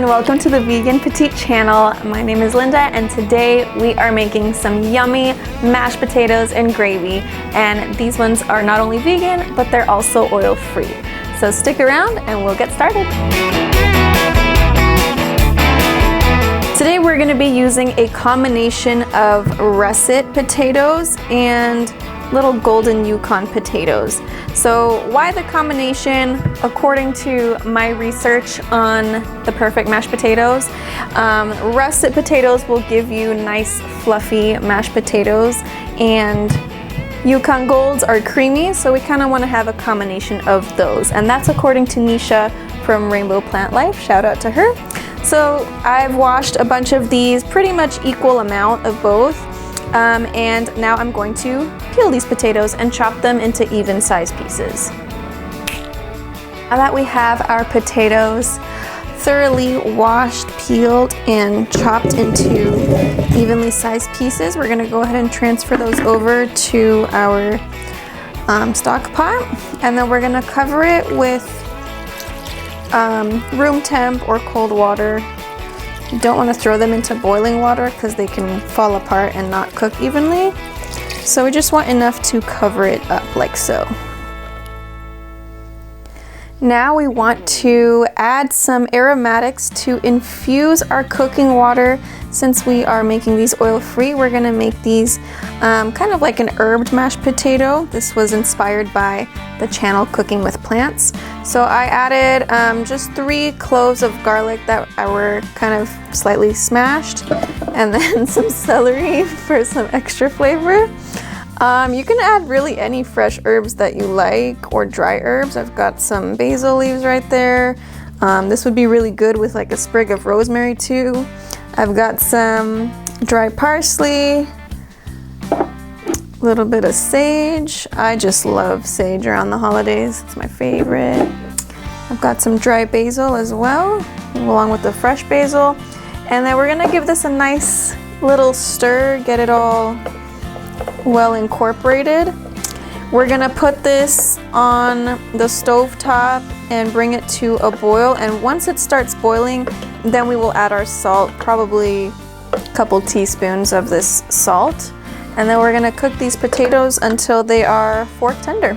everyone, welcome to the Vegan Petite channel. My name is Linda and today we are making some yummy mashed potatoes and gravy, and these ones are not only vegan but they're also oil free. So stick around and we'll get started. Today we're going to be using a combination of russet potatoes and little golden Yukon potatoes. So why the combination? According to my research on the perfect mashed potatoes, russet potatoes will give you nice fluffy mashed potatoes, and Yukon golds are creamy, so we kind of want to have a combination of those, and that's according to Nisha from Rainbow Plant Life. Shout out to her. So I've washed a bunch of these, pretty much equal amount of both. And now I'm going to peel these potatoes and chop them into even sized pieces. Now that we have our potatoes thoroughly washed, peeled, and chopped into evenly sized pieces, we're gonna go ahead and transfer those over to our stock pot. And then we're gonna cover it with room temp or cold water. You don't want to throw them into boiling water because they can fall apart and not cook evenly. So we just want enough to cover it up like so. Now we want to add some aromatics to infuse our cooking water. Since we are making these oil-free, we're going to make these kind of like an herbed mashed potato. This was inspired by the channel Cooking with Plants. So I added just 3 cloves of garlic that were kind of slightly smashed, and then some celery for some extra flavor. You can add really any fresh herbs that you like, or dry herbs. I've got some basil leaves right there. This would be really good with like a sprig of rosemary too. I've got some dry parsley, a little bit of sage. I just love sage around the holidays. It's my favorite. I've got some dry basil as well, along with the fresh basil. And then we're gonna give this a nice little stir, get it all well incorporated. We're gonna put this on the stove top and bring it to a boil, and once it starts boiling, then we will add our salt, probably a couple teaspoons of this salt, and then we're gonna cook these potatoes until they are fork tender.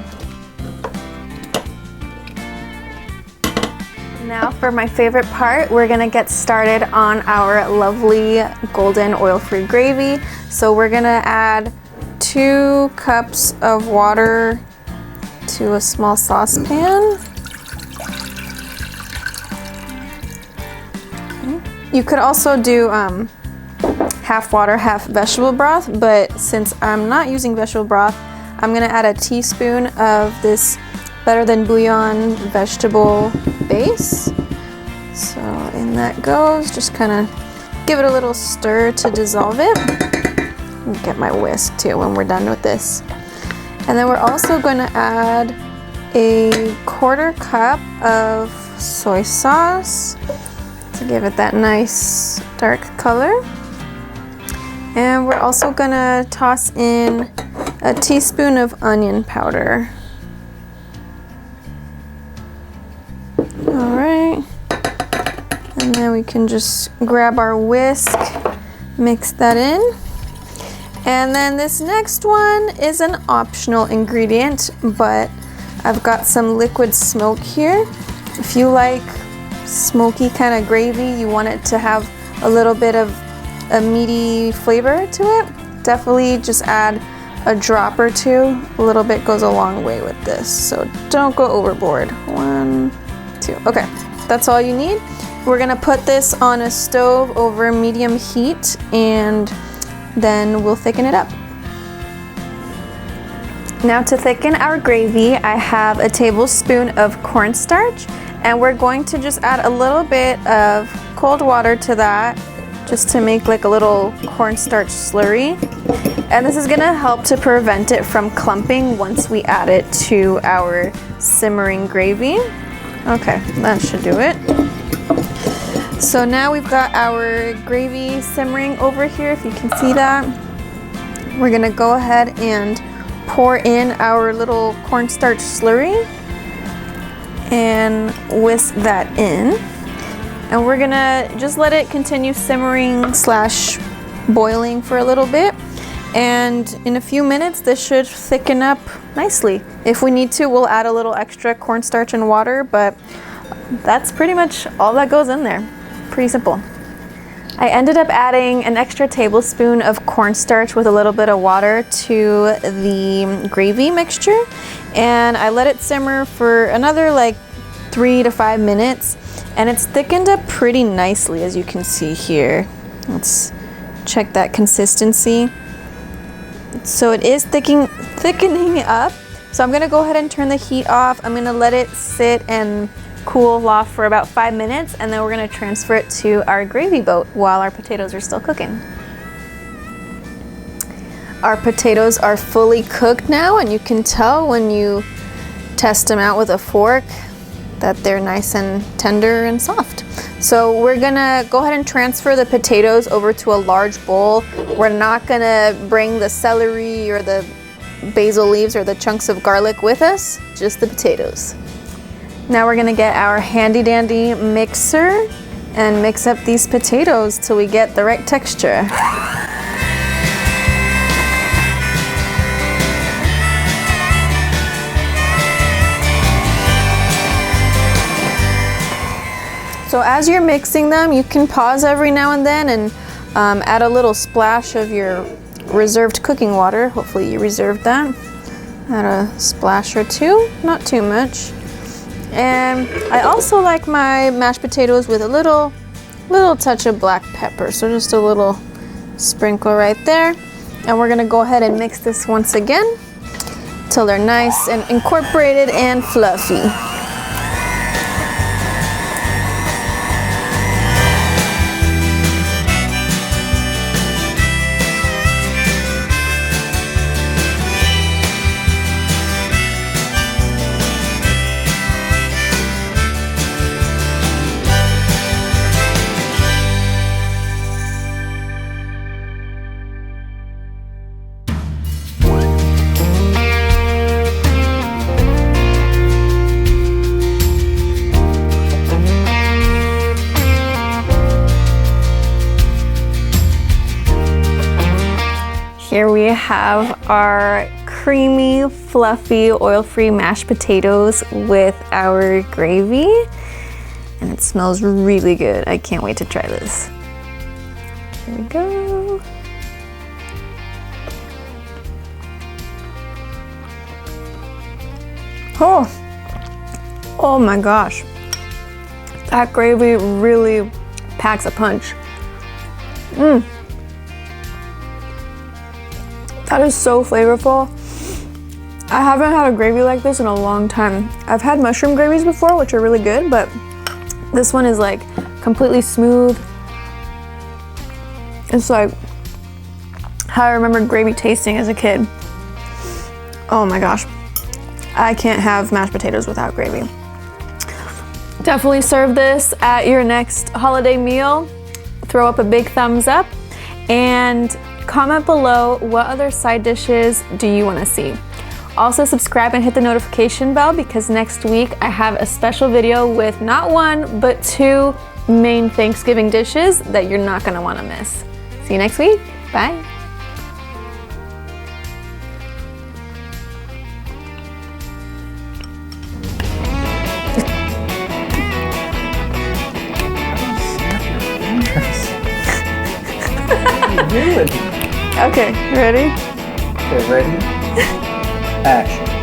Now for my favorite part, we're gonna get started on our lovely golden oil-free gravy. So we're gonna add 2 cups of water to a small saucepan. Okay. You could also do half water, half vegetable broth, but since I'm not using vegetable broth, I'm gonna add a teaspoon of this Better Than Bouillon vegetable base. So in that goes, just kind of give it a little stir to dissolve it. Get my whisk too when we're done with this. And then we're also going to add a 1/4 cup of soy sauce to give it that nice dark color. And we're also going to toss in a teaspoon of onion powder. All right. And then we can just grab our whisk, mix that in. And then this next one is an optional ingredient, but I've got some liquid smoke here. If you like smoky kind of gravy, you want it to have a little bit of a meaty flavor to it, definitely just add a drop or 2. A little bit goes a long way with this, so don't go overboard. 1, 2. Okay, that's all you need. We're gonna put this on a stove over medium heat, and then we'll thicken it up. Now to thicken our gravy, I have a tablespoon of cornstarch, and we're going to just add a little bit of cold water to that, just to make like a little cornstarch slurry. And this is gonna help to prevent it from clumping once we add it to our simmering gravy. Okay, that should do it. So now we've got our gravy simmering over here, if you can see that. We're gonna go ahead and pour in our little cornstarch slurry and whisk that in. And we're gonna just let it continue simmering slash boiling for a little bit. And in a few minutes, this should thicken up nicely. If we need to, we'll add a little extra cornstarch and water, but that's pretty much all that goes in there. Pretty simple. I ended up adding an extra tablespoon of cornstarch with a little bit of water to the gravy mixture, and I let it simmer for another like 3 to 5 minutes, and it's thickened up pretty nicely, as you can see here. Let's check that consistency. So it is thickening up. So I'm gonna go ahead and turn the heat off. I'm gonna let it sit and cool off for about 5 minutes, and then we're gonna transfer it to our gravy boat while our potatoes are still cooking. Our potatoes are fully cooked now, and you can tell when you test them out with a fork that they're nice and tender and soft. So we're gonna go ahead and transfer the potatoes over to a large bowl. We're not gonna bring the celery or the basil leaves or the chunks of garlic with us, just the potatoes. Now we're gonna get our handy dandy mixer and mix up these potatoes till we get the right texture. So as you're mixing them, you can pause every now and then and add a little splash of your reserved cooking water. Hopefully you reserved that. Add a splash or two, not too much. And I also like my mashed potatoes with a little touch of black pepper. So just a little sprinkle right there. And we're gonna go ahead and mix this once again till they're nice and incorporated and fluffy. Here we have our creamy, fluffy, oil-free mashed potatoes with our gravy. And it smells really good. I can't wait to try this. Here we go. Oh my gosh. That gravy really packs a punch. That is so flavorful. I haven't had a gravy like this in a long time. I've had mushroom gravies before, which are really good, but this one is like completely smooth. It's like how I remember gravy tasting as a kid. Oh my gosh. I can't have mashed potatoes without gravy. Definitely serve this at your next holiday meal. Throw up a big thumbs up and comment below what other side dishes do you want to see. Also subscribe and hit the notification bell because next week I have a special video with not one but 2 main Thanksgiving dishes that you're not going to want to miss. See you next week. Bye. What are you doing? Okay, ready? Okay, ready? Action.